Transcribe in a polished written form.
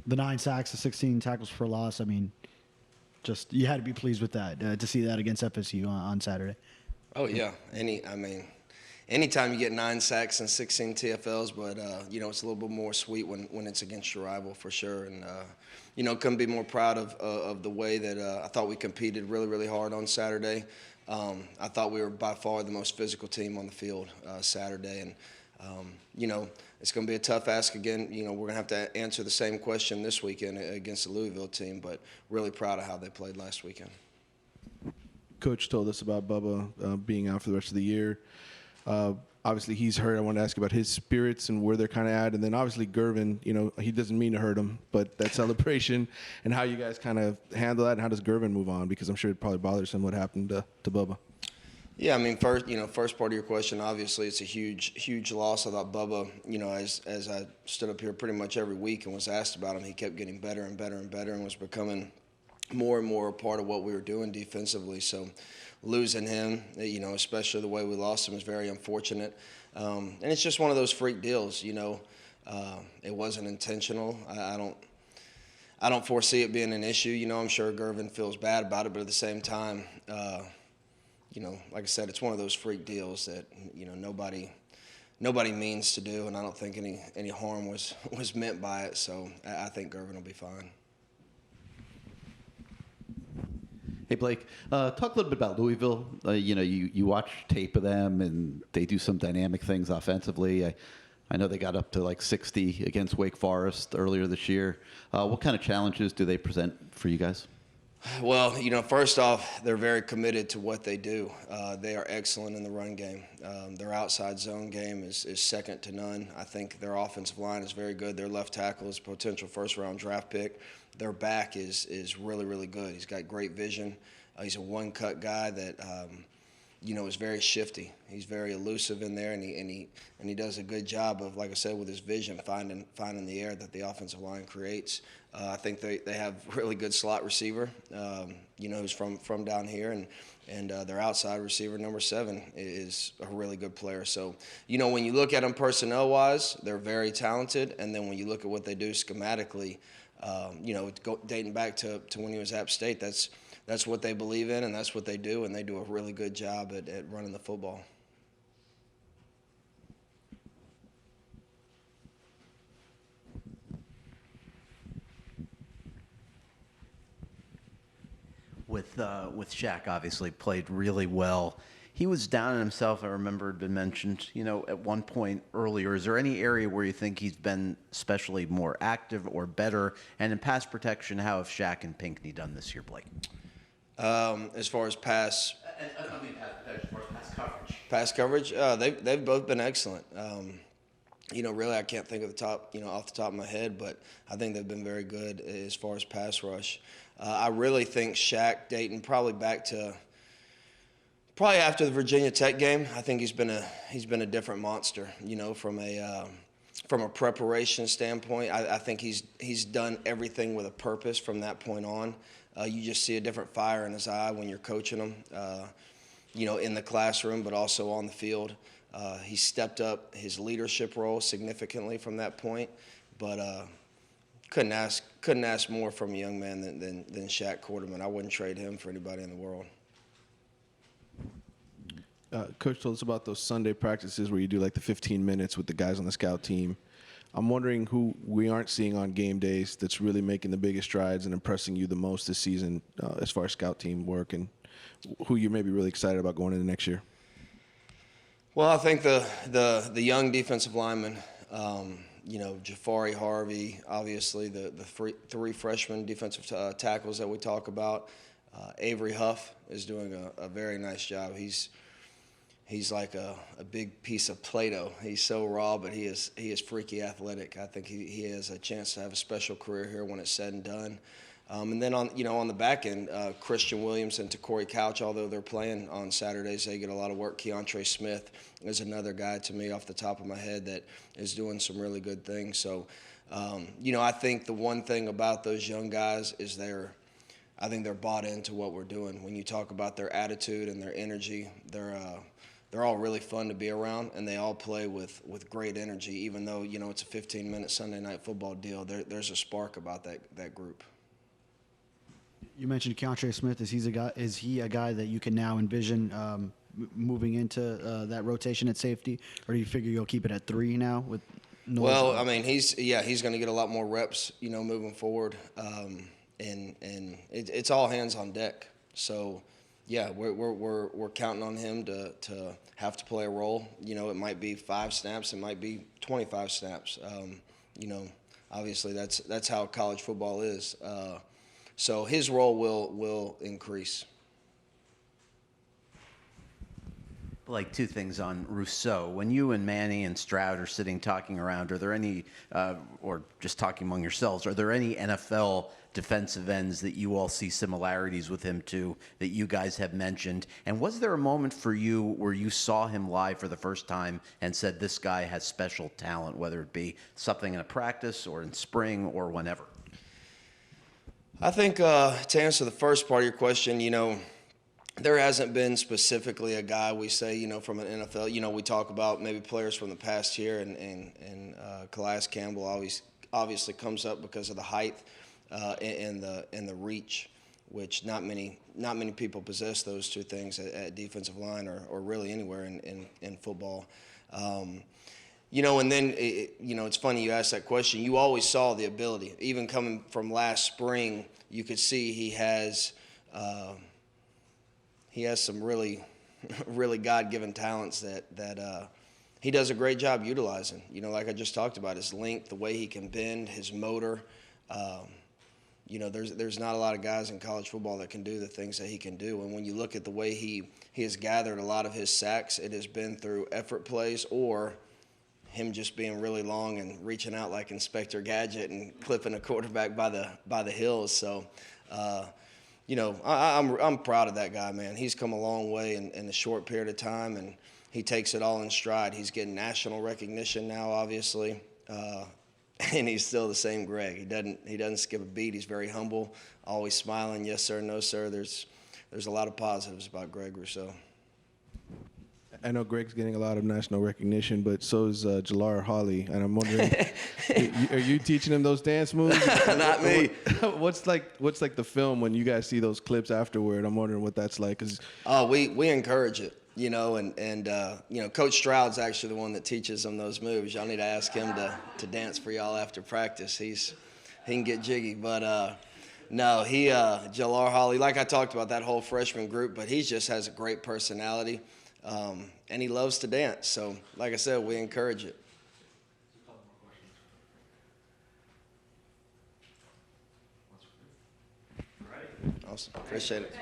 The 9 sacks, the 16 tackles for loss. I mean, just you had to be pleased with that to see that against FSU on Saturday. Oh yeah, anytime you get 9 sacks and 16 TFLs, but it's a little bit more sweet when it's against your rival for sure. And couldn't be more proud of the way that I thought we competed really really hard on Saturday. I thought we were by far the most physical team on the field Saturday, and it's going to be a tough ask again. We're going to have to answer the same question this weekend against the Louisville team, but really proud of how they played last weekend. Coach told us about Bubba being out for the rest of the year. Obviously, he's hurt. I want to ask about his spirits and where they're kind of at. And then obviously, Gervin, he doesn't mean to hurt him, but that celebration and how you guys kind of handle that, and how does Gervin move on? Because I'm sure it probably bothers him what happened to Bubba. Yeah, I mean, first part of your question, obviously, it's a huge loss. I thought Bubba, as I stood up here pretty much every week and was asked about him, he kept getting better and better and better and was becoming more and more a part of what we were doing defensively. So losing him, especially the way we lost him, is very unfortunate. And it's just one of those freak deals. It wasn't intentional. I don't foresee it being an issue. I'm sure Gervin feels bad about it, but at the same time, like I said, it's one of those freak deals that nobody means to do, and I don't think any harm was meant by it. So I think Gervin will be fine. Hey, Blake, talk a little bit about Louisville. You watch tape of them, and they do some dynamic things offensively. I know they got up to like 60 against Wake Forest earlier this year. What kind of challenges do they present for you guys? Well, first off, they're very committed to what they do. They are excellent in the run game. Their outside zone game is second to none. I think their offensive line is very good. Their left tackle is a potential first-round draft pick. Their back is really, really good. He's got great vision. He's a one-cut guy that is very shifty. He's very elusive in there, and he does a good job of, like I said, with his vision, finding the air that the offensive line creates. I think they have really good slot receiver, who's from down here, and their outside receiver, number 7, is a really good player. So, when you look at them personnel-wise, they're very talented, and then when you look at what they do schematically, dating back to when he was at App State, that's what they believe in, and that's what they do, and they do a really good job at running the football. With Shaq, obviously played really well. He was down on himself, I remember had been mentioned, at one point earlier. Is there any area where you think he's been especially more active or better? And in pass protection, how have Shaq and Pinckney done this year, Blake? As far as pass coverage. Pass coverage, they've both been excellent. Really, I can't think of off the top of my head, but I think they've been very good as far as pass rush. I really think Shaq Dayton probably after the Virginia Tech game. I think he's been a different monster. From a preparation standpoint, I think he's done everything with a purpose from that point on. You just see a different fire in his eye when you're coaching him, in the classroom, but also on the field. He stepped up his leadership role significantly from that point, but couldn't ask more from a young man than Shaq Quarterman. I wouldn't trade him for anybody in the world. Coach told us about those Sunday practices where you do like the 15 minutes with the guys on the scout team. I'm wondering who we aren't seeing on game days that's really making the biggest strides and impressing you the most this season as far as scout team work, and who you're maybe really excited about going into next year. Well, I think the young defensive linemen, Jafari Harvey, obviously the 3 freshman defensive tackles that we talk about. Avery Huff is doing a very nice job. He's like a big piece of Play-Doh. He's so raw, but he is freaky athletic. I think he has a chance to have a special career here when it's said and done. And then on the back end, Christian Williams and Corey Couch, although they're playing on Saturdays, they get a lot of work. Keontre Smith is another guy to me off the top of my head that is doing some really good things. So, I think the one thing about those young guys is I think they're bought into what we're doing. When you talk about their attitude and their energy, they're they're all really fun to be around, and they all play with great energy. Even though it's a 15-minute Sunday night football deal, there's a spark about that group. You mentioned Keontre Smith. Is he a guy that you can now envision moving into that rotation at safety, or do you figure you'll keep it at 3 now with? Knowles? Well, I mean, he's going to get a lot more reps, moving forward, and it's all hands on deck. So, yeah, we're counting on him to have to play a role. It might be 5 snaps, it might be 25 snaps. Obviously that's how college football is. So his role will increase. Like 2 things on Rousseau. When you and Manny and Stroud are sitting talking around, are there any, or just talking among yourselves, are there any NFL defensive ends that you all see similarities with him to that you guys have mentioned? And was there a moment for you where you saw him live for the first time and said, this guy has special talent, whether it be something in a practice or in spring or whenever? I think to answer the first part of your question, there hasn't been specifically a guy we say, from an NFL. We talk about maybe players from the past year, and Calais Campbell obviously comes up because of the height and the reach, which not many people possess those 2 things at defensive line or really anywhere in football. And then it's funny you asked that question. You always saw the ability, even coming from last spring. You could see he has some really, really God-given talents that he does a great job utilizing. Like I just talked about, his length, the way he can bend, his motor. There's not a lot of guys in college football that can do the things that he can do. And when you look at the way he has gathered a lot of his sacks, it has been through effort plays or him just being really long and reaching out like Inspector Gadget and clipping a quarterback by the heels. So, I'm proud of that guy, man. He's come a long way in a short period of time, and he takes it all in stride. He's getting national recognition now, obviously, and he's still the same Greg. He doesn't skip a beat. He's very humble, always smiling. Yes sir, no sir. There's a lot of positives about Greg Rousseau. I know Greg's getting a lot of national recognition, but so is Jalar Hawley, and I'm wondering, are you teaching him those dance moves? Not me. What's like the film when you guys see those clips afterward? I'm wondering what that's like. We encourage it, and Coach Stroud's actually the one that teaches them those moves. Y'all need to ask him to dance for y'all after practice. He can get jiggy, but no, Jalar Hawley, like I talked about that whole freshman group, but he just has a great personality. And he loves to dance. So, like I said, we encourage it. Awesome. Appreciate it.